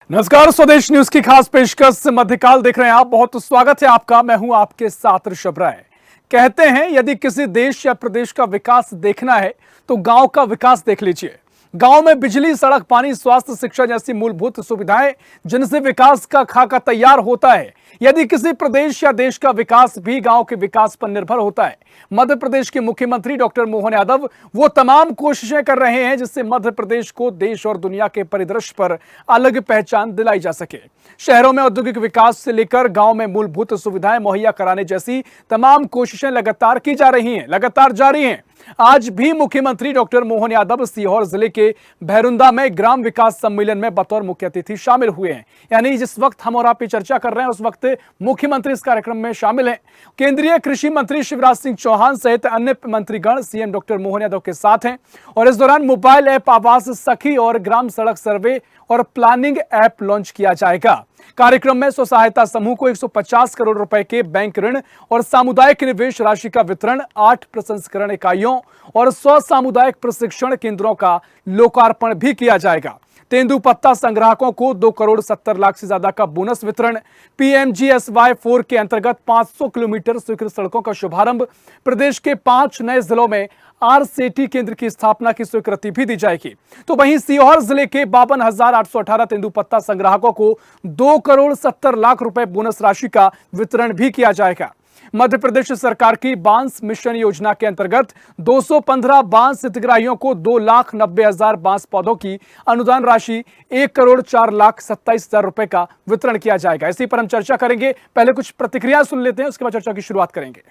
नमस्कार, स्वदेश न्यूज की खास पेशकश मध्यकाल देख रहे हैं आप। बहुत स्वागत है आपका। मैं हूं आपके साथ ऋषभ राय। कहते हैं यदि किसी देश या प्रदेश का विकास देखना है तो गांव का विकास देख लीजिए। गांव में बिजली, सड़क, पानी, स्वास्थ्य, शिक्षा जैसी मूलभूत सुविधाएं जिनसे विकास का खाका तैयार होता है। यदि किसी प्रदेश या देश का विकास भी गांव के विकास पर निर्भर होता है। मध्य प्रदेश के मुख्यमंत्री डॉक्टर मोहन यादव वो तमाम कोशिशें कर रहे हैं जिससे मध्य प्रदेश को देश और दुनिया के परिदृश्य पर अलग पहचान दिलाई जा सके। शहरों में औद्योगिक विकास से लेकर गांव में मूलभूत सुविधाएं मुहैया कराने जैसी तमाम कोशिशें लगातार की जा रही हैं, लगातार जारी हैं। आज भी मुख्यमंत्री डॉक्टर मोहन यादव सीहोर जिले के भैरुंदा में ग्राम विकास सम्मेलन में बतौर मुख्य अतिथि शामिल हुए हैं। यानी जिस वक्त हम और आप चर्चा कर रहे हैं उस वक्त मुख्यमंत्री इस कार्यक्रम में शामिल हैं। केंद्रीय कृषि मंत्री शिवराज सिंह चौहान सहित अन्य मंत्रीगण सीएम डॉक्टर मोहन यादव के साथ हैं और इस दौरान मोबाइल ऐप आवास सखी और ग्राम सड़क सर्वे और प्लानिंग ऐप लॉन्च किया जाएगा। कार्यक्रम में स्व सहायता समूह को 150 करोड़ रुपए के बैंक ऋण और सामुदायिक निवेश राशि का वितरण, 8 प्रसंस्करण इकाइयों और 100 सामुदायिक प्रशिक्षण केंद्रों का लोकार्पण भी किया जाएगा। तेंदुपत्ता संग्राहकों को 2 करोड़ 70 लाख से ज्यादा का बोनस वितरण, PMGSY 4 के अंतर्गत 500 किलोमीटर स्वीकृत सड़कों का शुभारंभ, प्रदेश के 5 नए जिलों में RCT केंद्र की स्थापना की स्वीकृति भी दी जाएगी। तो वहीं सीहोर जिले के 52,818 तेंदुपत्ता संग्राहकों को 2 करोड़ 70 लाख रुपए बोनस राशि का वितरण भी किया जाएगा। मध्य प्रदेश सरकार की बांस मिशन योजना के अंतर्गत 215 बांस हितग्राहियों को 2,90,000 बांस पौधों की अनुदान राशि 1 करोड़ 4 लाख 27 हजार रुपए का वितरण किया जाएगा। इसी पर हम चर्चा करेंगे। पहले कुछ प्रतिक्रिया सुन लेते हैं, उसके बाद चर्चा की शुरुआत करेंगे।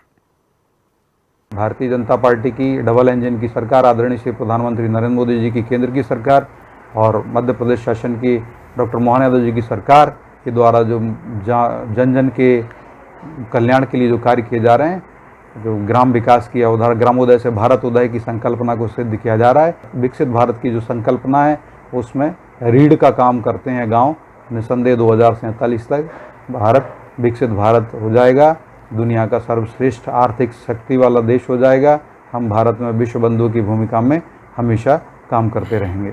भारतीय जनता पार्टी की डबल इंजन की सरकार, आदरणीय श्री प्रधानमंत्री नरेंद्र मोदी जी की केंद्र की सरकार और मध्य प्रदेश शासन की डॉक्टर मोहन यादव जी की सरकार के द्वारा जो जन जन के कल्याण के लिए जो कार्य किए जा रहे हैं, जो ग्राम विकास की अवधारणा, ग्रामोदय से भारत उदय की संकल्पना को सिद्ध किया जा रहा है। विकसित भारत की जो संकल्पना है उसमें रीढ़ का काम करते हैं गांव। निसंदेह 2047 तक भारत विकसित भारत हो जाएगा, दुनिया का सर्वश्रेष्ठ आर्थिक शक्ति वाला देश हो जाएगा। हम भारत में विश्व बंधु की भूमिका में हमेशा काम करते रहेंगे।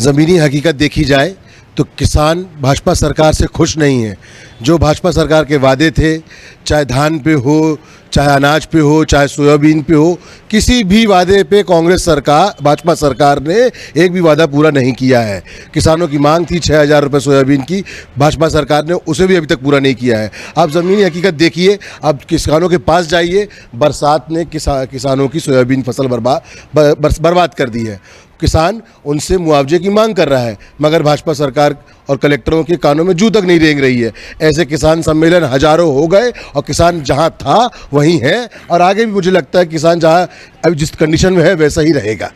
ज़मीनी हकीकत देखी जाए तो किसान भाजपा सरकार से खुश नहीं है। जो भाजपा सरकार के वादे थे, चाहे धान पे हो, चाहे अनाज पे हो, चाहे सोयाबीन पे हो, किसी भी वादे पे कांग्रेस सरकार, भाजपा सरकार ने एक भी वादा पूरा नहीं किया है। किसानों की मांग थी 6,000 रुपये सोयाबीन की, भाजपा सरकार ने उसे भी अभी तक पूरा नहीं किया है। आप ज़मीनी हकीकत देखिए, अब किसानों के पास जाइए, बरसात ने किसानों की सोयाबीन फसल बर्बाद कर दी है। किसान उनसे मुआवजे की मांग कर रहा है, मगर भाजपा सरकार और कलेक्टरों के कानों में जू तक नहीं रेंग रही है। ऐसे किसान सम्मेलन हजारों हो गए और किसान जहां था वहीं है और आगे भी मुझे लगता है किसान जहां अभी जिस कंडीशन में है वैसा ही रहेगा।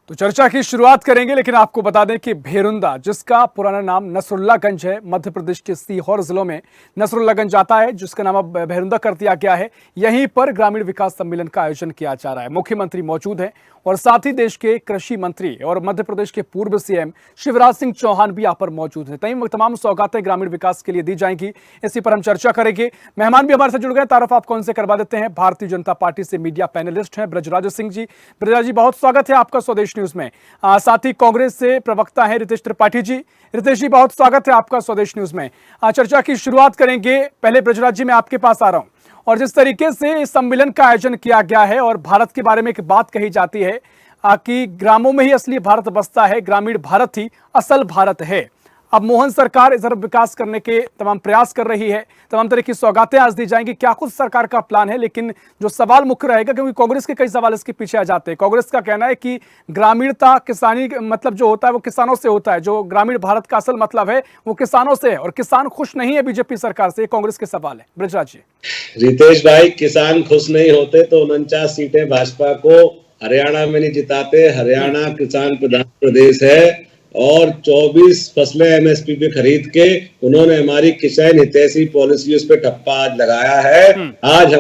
तो चर्चा की शुरुआत करेंगे, लेकिन आपको बता दें कि भैरुंदा, जिसका पुराना नाम नसरुल्लागंज है, मध्य प्रदेश के सीहोर जिलों में नसरुल्लागंज आता है, जिसका नाम अब भैरुंदा कर दिया गया है। यहीं पर ग्रामीण विकास सम्मेलन का आयोजन किया जा रहा है। मुख्यमंत्री मौजूद हैं और साथ ही देश के कृषि मंत्री और मध्य प्रदेश के पूर्व सीएम शिवराज सिंह चौहान भी यहाँ पर मौजूद हैं। तमाम सौगातें ग्रामीण विकास के लिए दी जाएंगी, इसी पर हम चर्चा करेंगे। मेहमान भी हमारे साथ जुड़ गए, तारुफ आप कौन से करवा देते हैं। भारतीय जनता पार्टी से मीडिया पैनलिस्ट हैं ब्रजराज सिंह जी। ब्रजराज जी, बहुत स्वागत है आपका स्वदेश न्यूज में। साथ ही कांग्रेस से प्रवक्ता हैं रितेश त्रिपाठी जी। रितेश जी, बहुत स्वागत है आपका स्वदेश न्यूज में। चर्चा की शुरुआत करेंगे। पहले ब्रजराज जी, मैं आपके पास आ रहा हूं। और जिस तरीके से इस सम्मेलन का आयोजन किया गया है और भारत के बारे में एक बात कही जाती है कि ग्रामों में ही असली भारत बसता है, ग्रामीण भारत ही असल भारत है। अब मोहन सरकार इस तरफ विकास करने के तमाम प्रयास कर रही है, तमाम तरह की सौगातें आज दी जाएंगी। क्या कुछ सरकार का प्लान है? लेकिन जो सवाल मुख्य रहेगा, क्योंकि कांग्रेस के कई सवाल इसके पीछे आ जाते हैं। कांग्रेस का कहना है कि ग्रामीणता, किसानी मतलब जो होता है वो किसानों से होता है। जो ग्रामीण भारत का असल मतलब है वो किसानों से है और किसान खुश नहीं है बीजेपी सरकार से। कांग्रेस के सवाल है। ब्रजराज जी। रितेश भाई, किसान खुश नहीं होते तो 49 सीटें भाजपा को हरियाणा में नहीं जिताते। हरियाणा किसान प्रधान प्रदेश है और 24 फसलें एमएसपी पे खरीद के उन्होंने हमारी किसान हितैषी पॉलिसी उस पे ठप्पा आज लगाया है। आज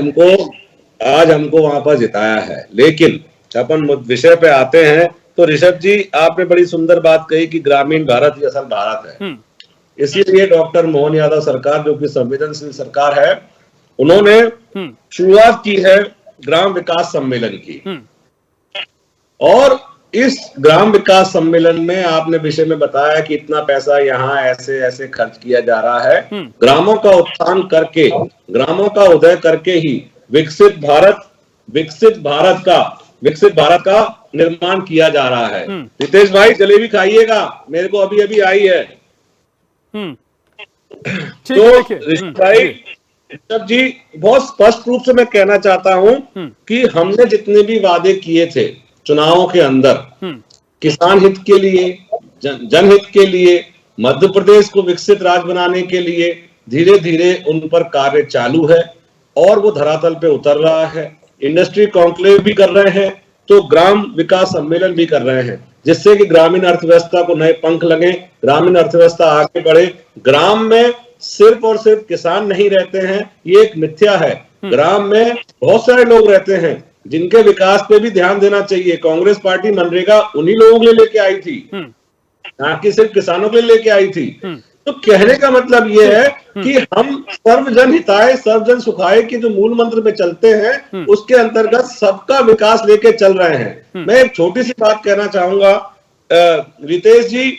हमको वहां पर जिताया है। लेकिन अपन विषय पे आते हैं तो ऋषभ जी, आपने बड़ी सुंदर बात कही कि ग्रामीण भारत ही असल भारत है। इसीलिए डॉक्टर मोहन यादव सरकार, जो कि संवेदनशील सरकार है, उन्होंने शुरुआत की है ग्राम विकास सम्मेलन की। और इस ग्राम विकास सम्मेलन में आपने विषय में बताया कि इतना पैसा यहाँ ऐसे ऐसे खर्च किया जा रहा है। ग्रामों का उत्थान करके, ग्रामों का उदय करके ही विकसित भारत का निर्माण किया जा रहा है। रितेश भाई जलेबी खाइएगा, मेरे को अभी अभी आई है। तो ऋषभ भाई, ऋषभ जी, बहुत स्पष्ट रूप से मैं कहना चाहता हूं कि हमने जितने भी वादे किए थे चुनावों के अंदर, किसान हित के लिए, जनहित के लिए, मध्य प्रदेश को विकसित राज्य बनाने के लिए धीरे धीरे उन पर कार्य चालू है और वो धरातल पे उतर रहा है। इंडस्ट्री कॉन्क्लेव भी कर रहे हैं, तो ग्राम विकास सम्मेलन भी कर रहे हैं, जिससे कि ग्रामीण अर्थव्यवस्था को नए पंख लगे, ग्रामीण अर्थव्यवस्था आगे बढ़े। ग्राम में सिर्फ और सिर्फ किसान नहीं रहते हैं, ये एक मिथ्या है। ग्राम में बहुत सारे लोग रहते हैं जिनके विकास पे भी ध्यान देना चाहिए। कांग्रेस पार्टी मनरेगा उन्हीं लोगों के लिए लेके आई थी, ना कि सिर्फ किसानों के लिए लेके आई थी। तो कहने का मतलब ये है कि हम सर्वजन हिताय सर्वजन सुखाय के जो मूल मंत्र पे चलते हैं, उसके अंतर्गत सबका विकास लेके चल रहे हैं। मैं एक छोटी सी बात कहना चाहूंगा, रितेश जी,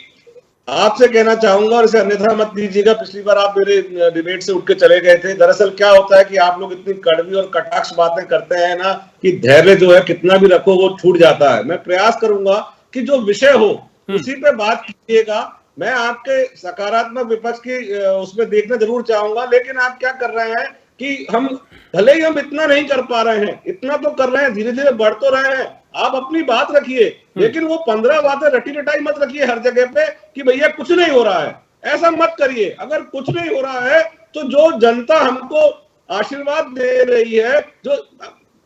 आपसे कहना चाहूंगा और इसे अन्यथा मत लीजिएगा। पिछली बार आप मेरे डिबेट से उठ के चले गए थे। दरअसल क्या होता है कि आप लोग इतनी कड़वी और कटाक्ष बातें करते हैं ना कि धैर्य जो है कितना भी रखो वो छूट जाता है। मैं प्रयास करूंगा कि जो विषय हो उसी पे बात कीजिएगा। मैं आपके सकारात्मक विपक्ष की उसमें देखना जरूर चाहूंगा, लेकिन आप क्या कर रहे हैं कि हम भले ही हम इतना नहीं कर पा रहे हैं, इतना तो कर रहे हैं, धीरे धीरे बढ़ तो रहे हैं। आप अपनी बात रखिए, लेकिन वो 15 बातें रटी रटाई मत रखिए हर जगह पे कि भैया कुछ नहीं हो रहा है। ऐसा मत करिए। अगर कुछ नहीं हो रहा है तो जो जनता हमको आशीर्वाद दे रही है, जो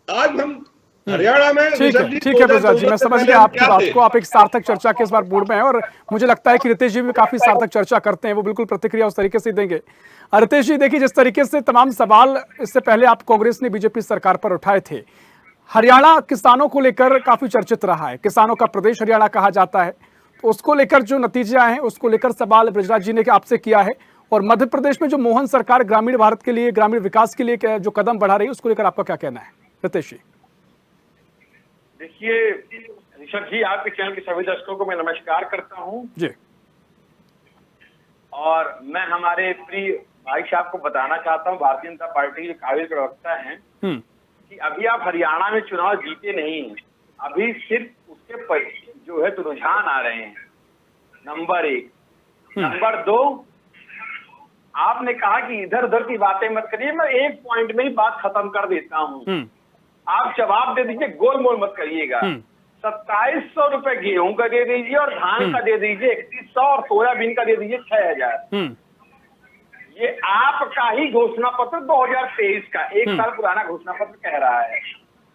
आज हम हरियाणा में, ठीक है प्रसाद जी, मैं समझ गया आपकी बात को। आप एक सार्थक चर्चा के इस बार मूड में हैं और मुझे लगता है कि रितेश जी भी काफी सार्थक चर्चा करते हैं, वो बिल्कुल प्रतिक्रिया उस तरीके से देंगे। रितेश जी देखिए, जिस तरीके से तमाम सवाल इससे पहले आप कांग्रेस ने बीजेपी सरकार पर उठाए थे, हरियाणा किसानों को लेकर काफी चर्चित रहा है। किसानों का प्रदेश हरियाणा कहा जाता है, तो उसको लेकर जो नतीजे आए हैं उसको लेकर सवाल बृजराज जी ने आपसे किया है। और मध्य प्रदेश में जो मोहन सरकार ग्रामीण भारत के लिए, ग्रामीण विकास के लिए जो कदम बढ़ा रही है, उसको लेकर आपका क्या कहना है रितेश जी? देखिए ऋषभ जी, आपके चैनल के सभी दर्शकों को मैं नमस्कार करता हूं जी। और मैं हमारे प्रिय भाई साहब को बताना चाहता हूं, भारतीय जनता पार्टी के काबिल प्रवक्ता हैं, कि अभी आप हरियाणा में चुनाव जीते नहीं हैं। अभी सिर्फ उसके जो है तो रुझान आ रहे हैं, नंबर 1। नंबर 2, आपने कहा कि इधर उधर की बातें मत करिए। मैं एक पॉइंट में ही बात खत्म कर देता हूं। आप जवाब दे दीजिए, गोल मोल मत करिएगा। 2700 रुपए गेहूं का दे दीजिए और धान का दे दीजिए 3100 और सोयाबीन का दे दीजिए 6000। ये आपका ही घोषणा पत्र 2023 का, एक साल पुराना घोषणा पत्र कह रहा है।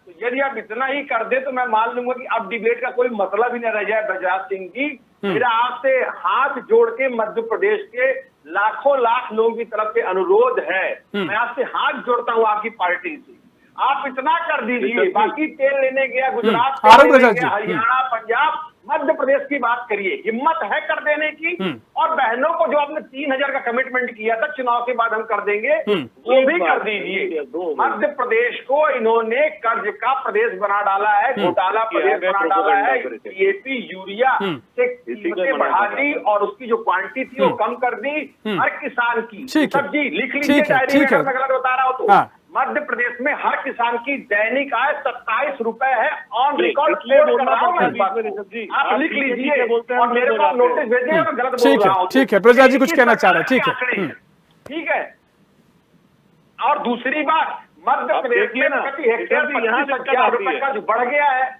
तो यदि आप इतना ही कर दे तो मैं मान लूंगा कि अब डिबेट का कोई मतलब ही न रह जाए। बृजराज सिंह जी, मेरा आपसे हाथ जोड़ के मध्य प्रदेश के लाखों लाख लोगों की तरफ से अनुरोध है, मैं आपसे हाथ जोड़ता हूँ आपकी पार्टी से, आप इतना कर दीजिए। बाकी तेल लेने गया गुजरात, हरियाणा, पंजाब, मध्य प्रदेश की बात करिए, हिम्मत है कर देने की। और बहनों को जो आपने 3000 का कमिटमेंट किया था चुनाव के बाद हम कर देंगे, वो भी कर दीजिए। मध्य प्रदेश को इन्होंने कर्ज का प्रदेश बना डाला है, घोटाला प्रदेश बना डाला है। डीएपी यूरिया से कीमतें बढ़ा दी और उसकी जो क्वांटिटी थी वो कम कर दी हर किसान की। सब्जी लिख लीजिए डायरी में, अगर मैं गलत बता रहा हूं तो। मध्य प्रदेश में हर किसान की दैनिक आय 27 रुपए है, ऑन रिकॉर्ड कर रहा हूं मैं। आप लिख लीजिए और मेरे को नोटिस भेजिए, मैं गलत बोल रहा हूं। ठीक है, बृजराज जी कुछ कहना चाह रहे हैं, ठीक है। ठीक है। और दूसरी बात, मध्य प्रदेश में प्रति हेक्टेयर 25,000 रुपए का जो बढ़ गया है,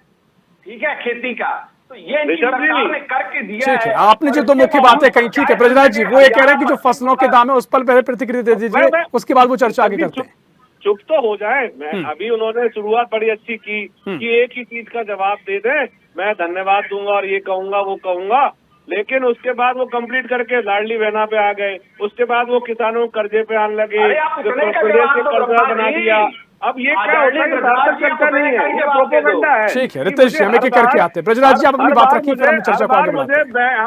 ठीक है, खेती का, तो ये सरकार ने करके दिया है। ठीक है, आपने जो दो मुख्य बातें कही, ठीक है बृजराज जी, वो ये कह रहे हैं कि जो फसलों के दाम है उस पर पहले प्रतिक्रिया दे दीजिए, उसके बाद वो चर्चा आगे करते हैं। चुप तो हो जाए। मैं अभी उन्होंने शुरुआत बड़ी अच्छी की कि एक ही चीज का जवाब दे दें, मैं धन्यवाद दूंगा और ये कहूंगा वो कहूंगा, लेकिन उसके बाद वो कंप्लीट करके लाडली बहना पे आ गए। उसके बाद वो किसानों को कर्जे पे आने लगे, प्रदेश से कर्जा बना दिया। अब ये क्या होता है, सार्थक चर्चा नहीं है, ये प्रोपेगेंडा है। ठीक है रितेश जी, हम एक एक करके आते हैं। ब्रजराज जी, आप अपनी बात रखिए, फिर हम चर्चा को आगे बढ़ाते हैं।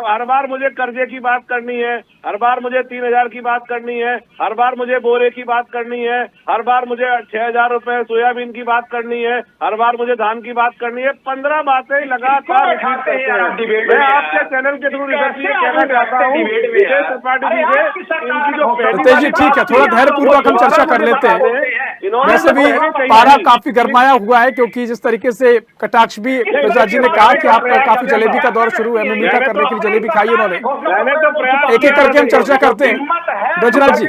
हर बार मुझे कर्जे की बात करनी है, हर बार मुझे 3,000 की बात करनी है, हर बार मुझे बोरे की बात करनी है, हर बार मुझे 6,000 रुपए सोयाबीन की बात करनी है, हर बार मुझे धान की बात करनी है। 15 बातें लगातार रिपीट करते हैं। मैं आपके चैनल के थ्रू कहना चाहता हूँ, विजय त्रिपाठी जी से इनकी जो रितेश जी ठीक है, थोड़ा धैर्यपूर्वक हम चर्चा कर लेते हैं। वैसे भी पारा काफी गरमाया हुआ है, क्योंकि जिस तरीके से कटाक्ष भी ब्रजराज जी ने कहा कि आपका काफी जलेबी का दौर शुरू है, हमें मीठा करने के लिए जलेबी खाई उन्होंने। एक एक करके हम चर्चा करते हैं। ब्रजराज जी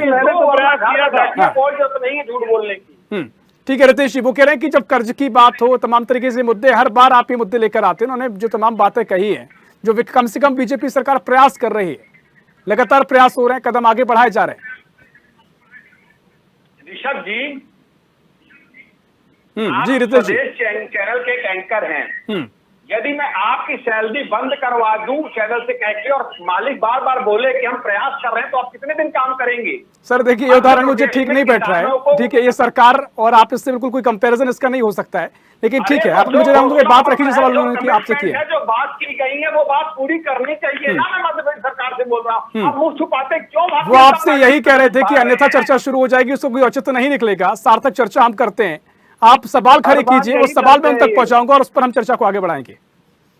झूठ बोलने की। ठीक है रितेश जी, वो कह रहे हैं कि जब कर्ज की बात हो, तमाम तरीके से मुद्दे, हर बार आप ये मुद्दे लेकर आते हैं। उन्होंने जो तमाम बातें कही हैं, जो कम से कम बीजेपी सरकार प्रयास कर रही है, लगातार प्रयास हो रहे हैं, कदम आगे बढ़ाए जा रहे हैं। ऋषभ जी, जी रितेश जी, चैनल के एक एंकर हैं। यदि मैं आपकी सैलरी बंद करवा दूं चैनल से कह के, और मालिक बार बार बोले कि हम प्रयास कर रहे हैं, तो आप कितने दिन काम करेंगे? सर देखिए, ये उदाहरण मुझे ठीक नहीं बैठ रहा है। ठीक है, ये सरकार और आप, इससे बिल्कुल कोई कंपैरिजन इसका नहीं हो सकता है, लेकिन ठीक है, आप मुझे बात रखिए जो सवाल उन्होंने की आपसे किया। जो बात की गई है वो बात पूरी करनी चाहिए ना। मैं मध्य प्रदेश सरकार से बोल रहा हूँ, आप मुंह छुपाते क्यों? वो आपसे यही कह रहे थे कि अन्यथा चर्चा शुरू हो जाएगी, उसको कोई औचित्य नहीं निकलेगा। सार्थक चर्चा हम करते हैं, आप सवाल खड़े कीजिए, उस सवाल में उन तक पहुंचाऊंगा और उस पर हम चर्चा को आगे बढ़ाएंगे।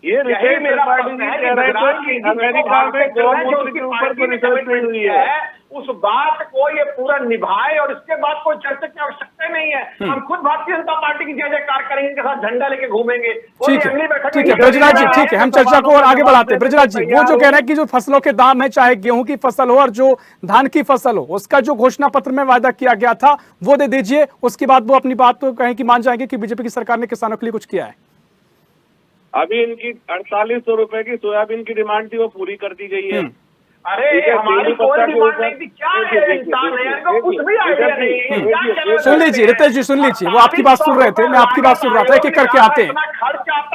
ये रितेश त्रिपाठी जी कह रहे थे कि अमेरिका में गौमूत्र के ऊपर कोई रिसर्च नहीं हुई है, उस बात को ये पूरा निभाए और इसके बाद कोई चर्चा की आवश्यकता नहीं है। हम खुद भारतीय जनता पार्टी की जय जयकार करेंगे, इनके साथ झंडा लेके घूमेंगे। ठीक है, ठीक है ब्रजराज जी, ठीक है, हम चर्चा को और आगे बढ़ाते हैं। ब्रजराज जी, वो जो कह रहे हैं कि जो फसलों के दाम है, चाहे गेहूं की फसल हो और जो धान की फसल हो, उसका जो घोषणा पत्र में वायदा किया गया था वो दे दीजिए, उसके बाद वो अपनी बात तो कहें कि मान जाएंगे कि बीजेपी की सरकार ने किसानों के लिए कुछ किया है। अभी इनकी 4800 रुपए की सोयाबीन की डिमांड थी, वो पूरी कर दी गई है। अरे हमारी कोई डिमांड नहीं थी। क्या है इंसान है, इनको कुछ भी आइडिया नहीं है। सुन लीजिए रितेश जी, सुन लीजिए, वो आपकी बात सुन रहे थे, मैं आपकी बात सुन रहा था। एक एक करके आते हैं,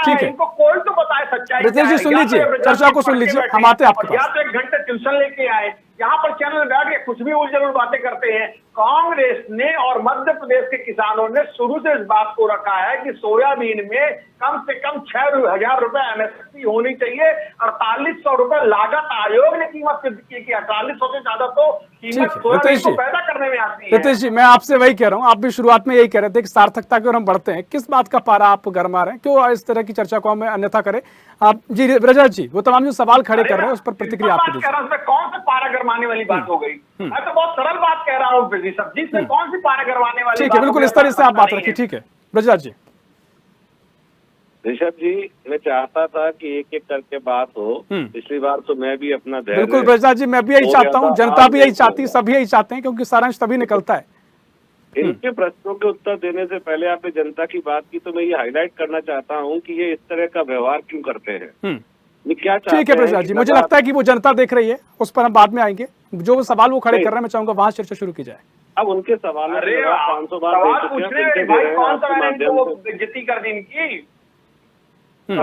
ठीक है। इनको कोई तो बताए सच्चाई। रितेश जी सुन लीजिए, चर्चा को सुन लीजिए, हम आते हैं आपके पास। या तो 1 घंटे ट्यूशन लेके आए, यहाँ पर चैनल में बैठ के कुछ भी उलझुल बातें करते हैं। कांग्रेस ने और मध्य प्रदेश के किसानों ने शुरू से इस बात को रखा है कि सोयाबीन में कम से कम 6,000 रुपए एमएसपी होनी चाहिए। 4800 रुपए लागत आयोग ने कीमत सिद्ध की, 4800 से ज्यादा तो कीमत सोयाबीन को पैदा करने में आती है। रितेश जी, मैं आपसे वही कह रहा हूँ, आप भी शुरुआत में यही कह रहे थे कि सार्थकता की ओर हम बढ़ते हैं। किस बात का पारा आप गरमा रहे हैं, क्यों इस तरह की चर्चा को हम अन्यथा करें? आप जी ब्रजराज जी, वो तमाम जो सवाल खड़े कर रहे हैं उस पर प्रतिक्रिया आपको दीजिए। कौन से पारा गरमाने वाली बात हो गई? मैं तो बहुत सरल बात कह रहा हूँ सब्जी से, कौन सी पारा गरमाने वाली? ठीक है, बिल्कुल इस तरह से आप बात रखिए। ठीक है ब्रजराज जी। ऋषभ जी, मैं चाहता था कि एक एक करके बात हो। पिछली बार तो मैं भी अपना बिल्कुल ब्रजराज जी, मैं भी यही चाहता हूँ, जनता भी यही चाहती है, सभी यही चाहते हैं, क्योंकि सारांश तभी निकलता है। इनके प्रश्नों के उत्तर देने से पहले आपने जनता की बात की, तो मैं ये हाईलाइट करना चाहता हूँ कि ये इस तरह का व्यवहार क्यों करते हैं। क्या ठीक है ब्रजराज जी, मुझे लगता है कि वो जनता देख रही है, उस पर हम बाद में आएंगे। जो सवाल वो खड़े कर रहे हैं, मैं चाहूंगा वहां चर्चा शुरू की जाए। अब उनके सवाल 500 बार बेइज्जती कर दी इनकी। ठीक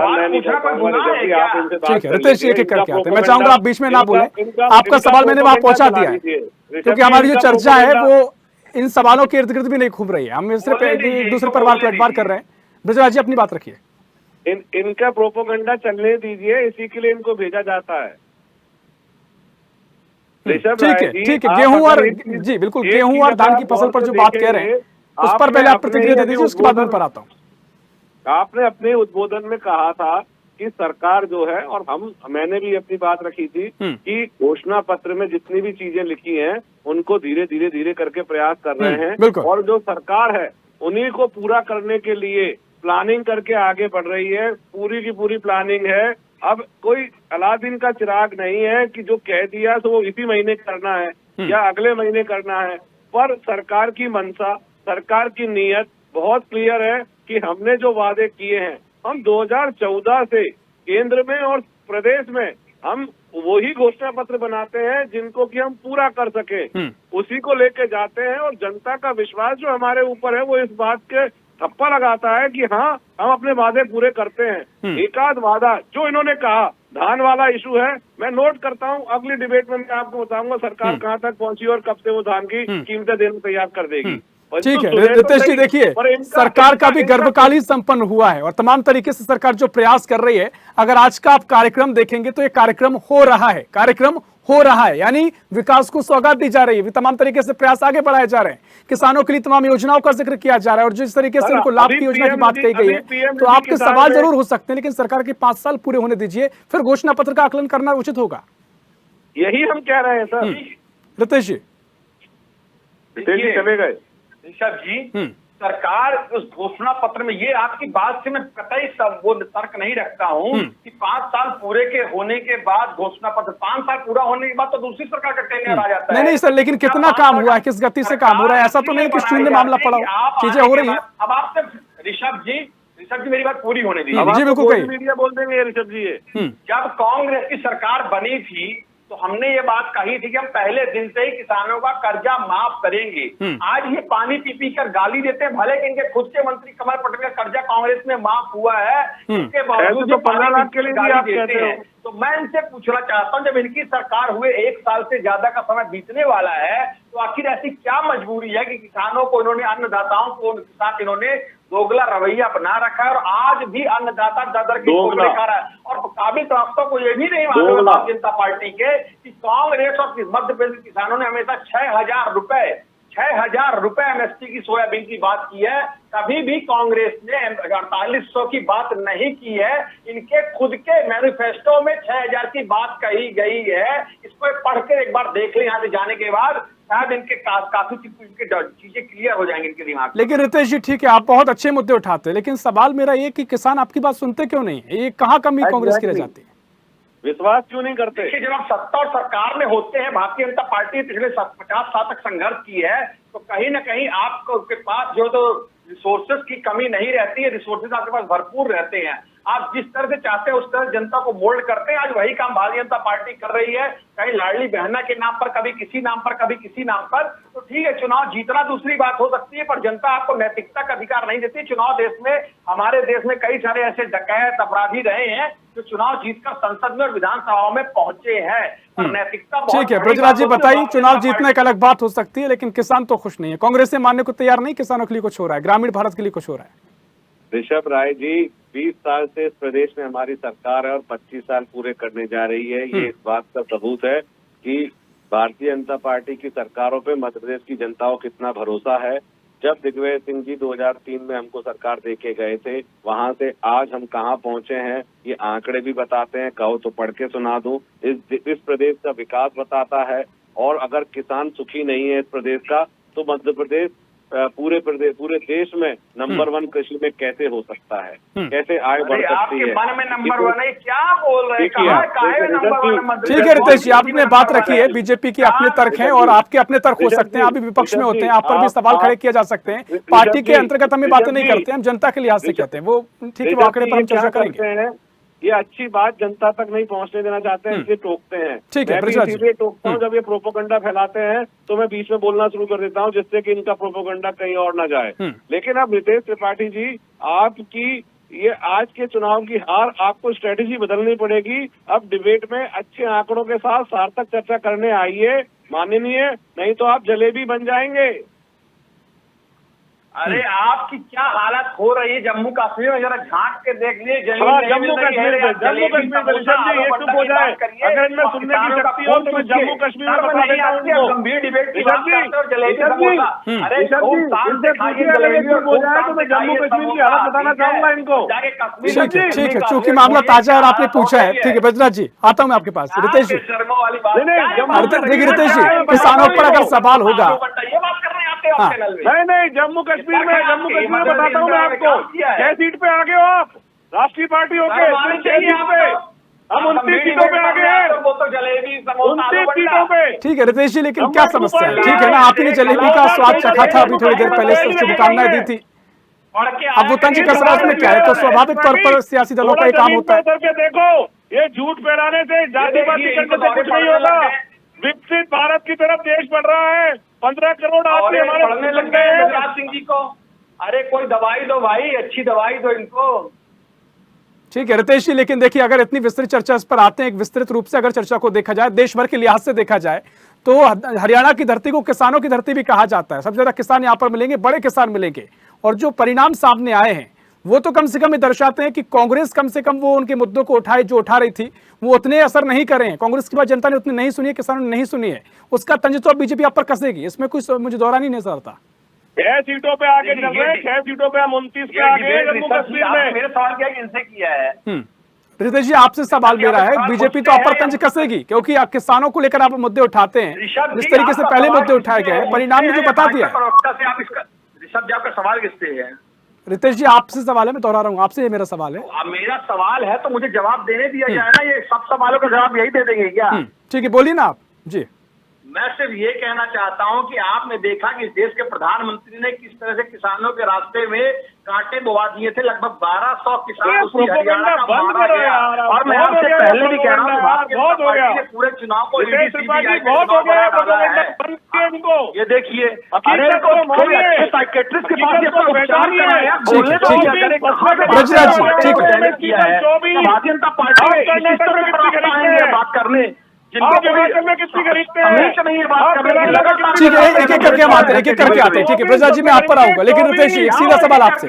है रितेश जी, एक एक करके आते हैं। मैं चाहूंगा आप बीच में ना बोले, आपका सवाल मैंने वहां पहुंचा दिया है, क्योंकि हमारी जो चर्चा है वो इन सवालों के इर्द गिर्द भी नहीं घूम रही है। हम सिर्फ एक दूसरे पर वार कर रहे हैं। ब्रजराज जी अपनी बात रखिए। इनका प्रोपोगंडा चलने दीजिए, इसी के लिए इनको भेजा जाता है। ठीक है, ठीक है। गेहूं और जी बिल्कुल, गेहूं और धान की फसल पर जो बात कह रहे हैं उस पर पहले आप प्रतिक्रिया दे दीजिए, उसके बाद मैं पर आता हूँ। आपने अपने उद्बोधन में कहा था कि सरकार जो है, और मैंने भी अपनी बात रखी थी कि घोषणा पत्र में जितनी भी चीजें लिखी हैं उनको धीरे धीरे करके प्रयास कर रहे हैं, और जो सरकार है उन्हीं को पूरा करने के लिए प्लानिंग करके आगे बढ़ रही है। पूरी की पूरी प्लानिंग है। अब कोई अलादीन का चिराग नहीं है कि जो कह दिया तो वो इसी महीने करना है या अगले महीने करना है, पर सरकार की मंशा, सरकार की नीयत बहुत क्लियर है कि हमने जो वादे किए हैं, हम 2014 से केंद्र में और प्रदेश में हम वही घोषणा पत्र बनाते हैं जिनको कि हम पूरा कर सके, उसी को लेके जाते हैं। और जनता का विश्वास जो हमारे ऊपर है वो इस बात के थप्पा लगाता है कि हाँ, हम अपने वादे पूरे करते हैं। एक आध वादा जो इन्होंने कहा, धान वाला इशू है, मैं नोट करता हूँ, अगली डिबेट में मैं आपको बताऊंगा सरकार कहाँ तक पहुंची और कब से वो धान की कीमतें देने तैयार कर देगी। ठीक है रितेश जी, देखिए सरकार का भी गर्भकाल ही संपन्न हुआ है और तमाम तरीके से सरकार जो प्रयास कर रही है, अगर आज का आप कार्यक्रम देखेंगे तो ये कार्यक्रम हो रहा है, यानी विकास को सौगात दी जा रही है, तमाम तरीके से प्रयास आगे बढ़ाए जा रहे हैं, किसानों के लिए तमाम योजनाओं का जिक्र किया जा रहा है और जिस तरीके से उनको लाभ की योजना की बात कही गई है, तो आपके सवाल जरूर हो सकते हैं, लेकिन सरकार के 5 साल पूरे होने दीजिए, फिर घोषणा पत्र का आकलन करना उचित होगा। यही हम कह रहे हैं सर। रितेश जी चले गए। ऋषभ जी, सरकार उस घोषणा पत्र में, ये आपकी बात से मैं कतई वो तर्क नहीं रखता हूँ कि 5 साल पूरे के होने के बाद घोषणा पत्र, 5 साल पूरा होने के बाद तो दूसरी सरकार का टेन्योर आ जाता है। नहीं सर, लेकिन कितना काम हुआ है, किस गति से काम हो रहा है, ऐसा तो नहीं कि शून्य मामला पड़ा हो, चीजें हो रही है। अब आपसे ऋषभ जी मेरी बात पूरी होने दीजिए। जी बिल्कुल, मीडिया बोल देंगे ऋषभ जी ये। जब कांग्रेस की सरकार बनी थी तो हमने ये बात कही थी कि हम पहले दिन से ही किसानों का कर्जा माफ करेंगे। आज ये पानी पी पी कर गाली देते हैं, भले कि इनके खुद के मंत्री कमल पटेल का कर्जा कांग्रेस में माफ हुआ है, इसके बावजूद तो 15 लाख के लिए गाली आप देते कहते हैं। तो मैं इनसे पूछना चाहता हूं, जब इनकी सरकार हुए 1 साल से ज्यादा का समय बीतने वाला है, तो आखिर ऐसी क्या मजबूरी है कि किसानों को इन्होंने, अन्नदाताओं को साथ इन्होंने दोगला रवैया अपना रखा है और आज भी अन्नदाता दर की ठोकरें खा रहा है। और काबिल तबकों को ये भी नहीं मालूम है भारतीय जनता पार्टी के कि कांग्रेस और मध्य प्रदेश के किसानों ने हमेशा 6,000 रुपए एमएसपी की सोयाबीन की बात की है। कभी भी कांग्रेस ने 4800 की बात नहीं की है। इनके खुद के मैनिफेस्टो में 6,000 की बात कही गई है। इसको पढ़ के एक बार देख लें यहाँ से जाने के बाद, शायद इनके काफी चीजें क्लियर हो जाएंगी इनके दिमाग में। लेकिन रितेश जी ठीक है, आप बहुत अच्छे मुद्दे उठाते हैं, लेकिन सवाल मेरा ये कि किसान आपकी बात सुनते क्यों नहीं है? ये कहाँ कमी कांग्रेस की रह जाती है? विश्वास क्यों नहीं करते? देखिए, जब आप सत्ता और सरकार में होते हैं, भारतीय जनता पार्टी ने पिछले 50 साल तक संघर्ष की है, तो कहीं ना कहीं आपको के पास जो तो रिसोर्सेज की कमी नहीं रहती है, रिसोर्सेज आपके पास भरपूर रहते हैं। आप जिस तरह से चाहते हैं उस तरह जनता को मोल्ड करते हैं। आज वही काम भारतीय जनता पार्टी कर रही है, कहीं लाडली बहना के नाम पर, कभी किसी नाम पर, कभी किसी नाम पर। तो ठीक है, चुनाव जीतना दूसरी बात हो सकती है, पर जनता आपको नैतिकता का अधिकार नहीं देती। चुनाव देश में, हमारे देश में कई सारे ऐसे डकैत अपराधी रहे हैं जो चुनाव जीतकर संसद में और विधानसभाओं में पहुंचे हैं, पर नैतिकता बहुत। ठीक है ब्रजराज जी बताइए, चुनाव जीतना एक अलग बात हो सकती है, लेकिन किसान तो खुश नहीं है, कांग्रेस से मानने को तैयार नहीं, किसानों के लिए कुछ हो रहा है, ग्रामीण भारत के लिए कुछ हो रहा है। ऋषभ राय जी, 20 साल से इस प्रदेश में हमारी सरकार है और 25 साल पूरे करने जा रही है। ये इस बात का सबूत है कि भारतीय जनता पार्टी की सरकारों पे मध्य प्रदेश की जनता को कितना भरोसा है। जब दिग्विजय सिंह जी 2003 में हमको सरकार देके गए थे, वहां से आज हम कहाँ पहुंचे हैं, ये आंकड़े भी बताते हैं। कहो तो पढ़ के सुना दूं। इस प्रदेश का विकास बताता है। और अगर किसान सुखी नहीं है इस प्रदेश का, तो मध्य प्रदेश पूरे देश में नंबर 1 कृषि में कैसे हो सकता है, कैसे आय बढ़ सकती है? मन में नंबर 1 है, क्या बोल रहे हैं? ठीक है रितेश जी, आपने बात रखी है, बीजेपी की अपने तर्क हैं और आपके अपने तर्क हो सकते हैं, आप भी विपक्ष में होते हैं, आप पर भी सवाल खड़े किए जा सकते हैं। पार्टी के अंतर्गत हमें बातें नहीं करते, हम जनता के लिहाज से कहते हैं, वो ठीक है, वो आंकड़े पर हम चर्चा करेंगे। ये अच्छी बात जनता तक नहीं पहुंचने देना चाहते हैं, इसलिए टोकते हैं। ठीक है, इसलिए टोकता हूँ जब ये प्रोपोगंडा फैलाते हैं तो मैं बीच में बोलना शुरू कर देता हूँ, जिससे कि इनका प्रोपोगंडा कहीं और ना जाए। लेकिन अब रितेश त्रिपाठी जी, आपकी ये आज के चुनाव की हार, आपको स्ट्रेटेजी बदलनी पड़ेगी। अब डिबेट में अच्छे आंकड़ों के साथ सार्थक चर्चा करने आइए माननीय, नहीं तो आप जलेबी बन जाएंगे। अरे आपकी क्या हालत हो रही है जम्मू कश्मीर में, जरा झांक के देख लिए। जम्मू कश्मीर में ये चुप हो जाए। अगर इनमें सुनने की शक्ति हो तो मैं जम्मू कश्मीर में बता देता हूँ उनको। गंभीर डिबेट की अरे बात हो जाए तो मैं जम्मू कश्मीर की हालत बताना चाहूंगा इनको। ठीक है, चूंकि मामला ताजा और आपने पूछा है, ठीक है ब्रजराज जी, आता हूँ मैं आपके पास। रितेश जी देखिए, रितेश जी किसानों पर अगर सवाल होगा, नहीं जम्मू कश्मीर में बताता हूँ मैं आपको। 6 सीट पे आ गए हो आप, राष्ट्रीय पार्टी होके 6 सीट पे, हम 29 सीटों पे आ गए हैं, 29 सीटों पे। ठीक है रितेश जी, लेकिन क्या समस्या है? ठीक है ना, आप ही ने जलेबी का स्वाद चखा था अभी थोड़ी देर पहले, शुभकामनाएं दी थी। अब वो तंज कसरा में क्या है, तो स्वाभाविक तौर पर सियासी दलों का ही काम होता है। देखो, ये झूठ फैलाने से, जातिवादी करने से कुछ नहीं होगा। विकसित भारत की तरफ देश बढ़ रहा है। 15 करोड़ आदमी हमारे पढ़ने लग गए हैं राज सिंह जी को। अरे कोई दवाई दो भाई, अच्छी दवाई दो इनको। ठीक है रितेश जी, लेकिन देखिए अगर इतनी विस्तृत चर्चा इस पर आते हैं, एक विस्तृत रूप से अगर चर्चा को देखा जाए, देश भर के लिहाज से देखा जाए, तो हरियाणा की धरती को किसानों की धरती भी कहा जाता है। सबसे ज्यादा किसान यहाँ पर मिलेंगे, बड़े किसान मिलेंगे। और जो परिणाम सामने आए हैं वो तो कम से कम ये दर्शाते हैं कि कांग्रेस कम से कम वो उनके मुद्दों को उठाए जो उठा रही थी वो उतने असर नहीं कर रहे हैं। कांग्रेस की बात जनता ने उतनी नहीं सुनी है, किसानों ने नहीं सुनी है। उसका तंज तो अब बीजेपी आप पर कसेगी, इसमें कुछ मुझे दौरान ही नहीं नजर आता। 6 सीटों पे आगे चल रहे हैं, 6 सीटों पे हम 29 पे आगे जम्मू कश्मीर में। मेरे सवाल क्या है कि इनसे किया है। रितेश जी आपसे सवाल मेरा है, बीजेपी तो आप पर तंज कसेगी क्योंकि आप किसानों को लेकर आप मुद्दे उठाते हैं, जिस तरीके से पहले मुद्दे उठाए गए हैं, परिणाम ने जो बता दिया है। ऋषभ जी आपका सवाल किससे है? रितेश जी आपसे सवाल है, मैं दोहरा रहा हूँ, आपसे ये मेरा सवाल है। अब मेरा सवाल है तो मुझे जवाब देने दिया जाए ना, ये सब सवालों का जवाब यही दे देंगे क्या? ठीक है, बोलिए ना आप जी। मैं सिर्फ ये कहना चाहता हूं कि आपने देखा कि इस देश के प्रधानमंत्री ने किस तरह से किसानों के रास्ते में कांटे बोवा दिए थे। लगभग 1200 किसान उसी हरियाणा का मारा गया। और मैं आपसे पहले भी कह रहा हूँ भारतीय जनता पार्टी ने पूरे चुनाव को ये देखिए, अरे साइकेट्रिस्ट के पास ब्रजराज जी, ठीक है। भारतीय जनता पार्टी बात करने किसकी खरीदते हैं? ठीक है, एक एक करके हम आते हैं, एक एक करके आते हैं। ठीक है ब्रजराज जी मैं आप पर आऊंगा, लेकिन रितेश जी एक सीधा सवाल आपसे।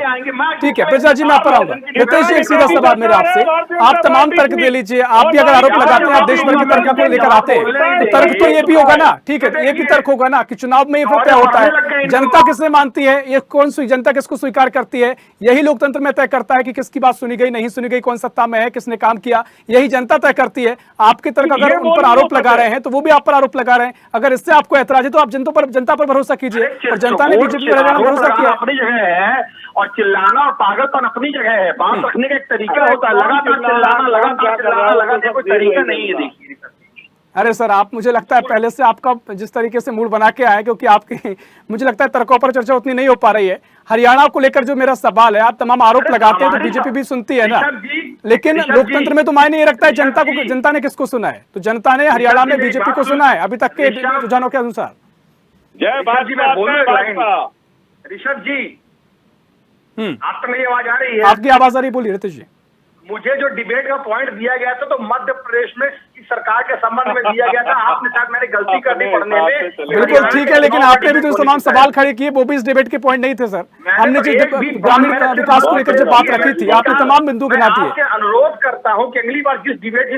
ठीक है ब्रजराज जी मैं आप पर आऊंगा, रितेश जी एक सीधा सवाल मेरा आपसे। आप तमाम तर्क दे लीजिए, आप भी अगर आरोप लगाते हैं, आप देश भर के तर्क को लेकर आते हैं तो तर्क तो ये भी होगा ना, ठीक है, ये भी तर्क होगा ना कि चुनाव में ये फिर तय होता है, जनता किसे मानती है, ये कौन सी जनता किसको स्वीकार करती है, यही लोकतंत्र में तय करता है कि किसकी बात सुनी गई, नहीं सुनी गई, कौन सत्ता में है, किसने काम किया, यही जनता तय करती है। आपके तर्क अगर उन पर आरोप लगा रहे हैं तो वो भी आप पर आरोप लगा रहे हैं। अगर इससे आपको ऐतराज है तो आप जनता पर भरोसा कीजिए, और जनता ने बीजेपी पर भरोसा किया। अपनी जगह है और चिल्लाना और पागलपन अपनी जगह है, बात रखने का एक तरीका होता है। लगातार चिल्लाना, लगातार चिल्लाना, लगातार कोई तरीका नहीं है। देखिए अरे सर, आप मुझे लगता है पहले से आपका जिस तरीके से मूड बना के आया, क्योंकि आपकी मुझे लगता है तर्कों पर चर्चा उतनी नहीं हो पा रही है। हरियाणा को लेकर जो मेरा सवाल है, आप तमाम आरोप लगाते हैं तो बीजेपी भी सुनती है ना, लेकिन लोकतंत्र में तो मायने ये रखता है जनता ने किसको सुना है। तो जनता ने हरियाणा में बीजेपी को सुना है अभी तक के रुझानों के अनुसार। जय भाजपा। ऋषभ जी आपको मेरी आवाज आ रही है? आपकी आवाज आ रही, बोलिए रितेश जी। मुझे जो डिबेट का पॉइंट दिया गया था तो मध्य प्रदेश में सरकार के संबंध में दिया गया था। आपने शायद मैंने गलती कर दी पढ़ने में। बिल्कुल ठीक है, लेकिन आपने भी तो तमाम सवाल खड़े किए, वो भी इस डिबेट के पॉइंट नहीं थे सर। हमने जो ग्रामीण विकास को लेकर जो बात रखी थी, आपने तमाम बिंदु गिना दिए। अनुरोध करता हूं कि अगली बार जिस डिबेट है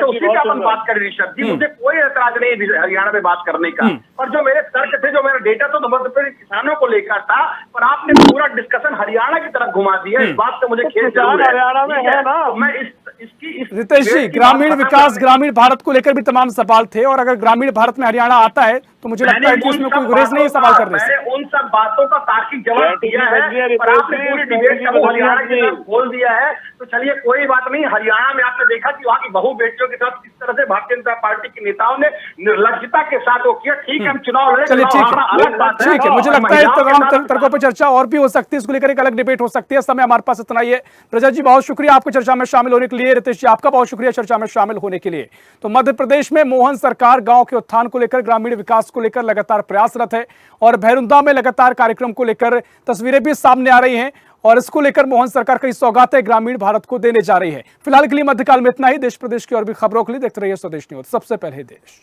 उसी का अपन बात करें ऋषभ जी। मुझे कोई ऐतराज नहीं है हरियाणा में बात करने का, और जो मेरे तर्क थे, जो मेरा डेटा था, तो मध्य प्रदेश किसानों को लेकर था, पर आपने पूरा डिस्कशन हरियाणा की तरफ घुमा दिया। इस बात से मुझे खेद जरूर है। हरियाणा में है ना। मैं इसकी रितेश जी, ग्रामीण विकास, ग्रामीण भारत को लेकर भी तमाम सवाल थे, और अगर ग्रामीण भारत में हरियाणा आता है तो मुझे लगता है कि उसमें कोई गुरेज नहीं है सवाल करने से। मैंने उन सब बातों का तार्किक जवाब दिया है, पर आपने पूरी डिबेट का हरियाणा की तरफ बोल दिया है। तो चलिए कोई बात नहीं। हरियाणा में आपने देखा कि वहाँ की बहु बेटियों के साथ किस तरह से भारतीय जनता पार्टी के नेताओं ने निर्लज्जता के साथ वो किया। ठीक है, हम चुनाव लड़े, चलिए ठीक है, मुझे लगता है तमाम तर्कों पर चर्चा और भी हो सकती है, इसको लेकर एक अलग डिबेट हो सकती है। समय हमारे पास इतना ही है। प्रजा जी बहुत शुक्रिया आपको चर्चा में शामिल होने के लिए। रितेश जी आपका बहुत शुक्रिया चर्चा में शामिल होने के लिए। तो मध्य प्रदेश में मोहन सरकार गांव के उत्थान को लेकर, ग्रामीण विकास को लेकर लगातार प्रयासरत है, और भैरुंदा में लगातार कार्यक्रम को लेकर तस्वीरें भी सामने आ रही हैं, और इसको लेकर मोहन सरकार कई सौगातें ग्रामीण भारत को देने जा रही है। फिलहाल के लिए मध्यकाल में इतना ही। देश प्रदेश की और भी खबरों के लिए देखते रहिए स्वदेश न्यूज, सबसे पहले देश।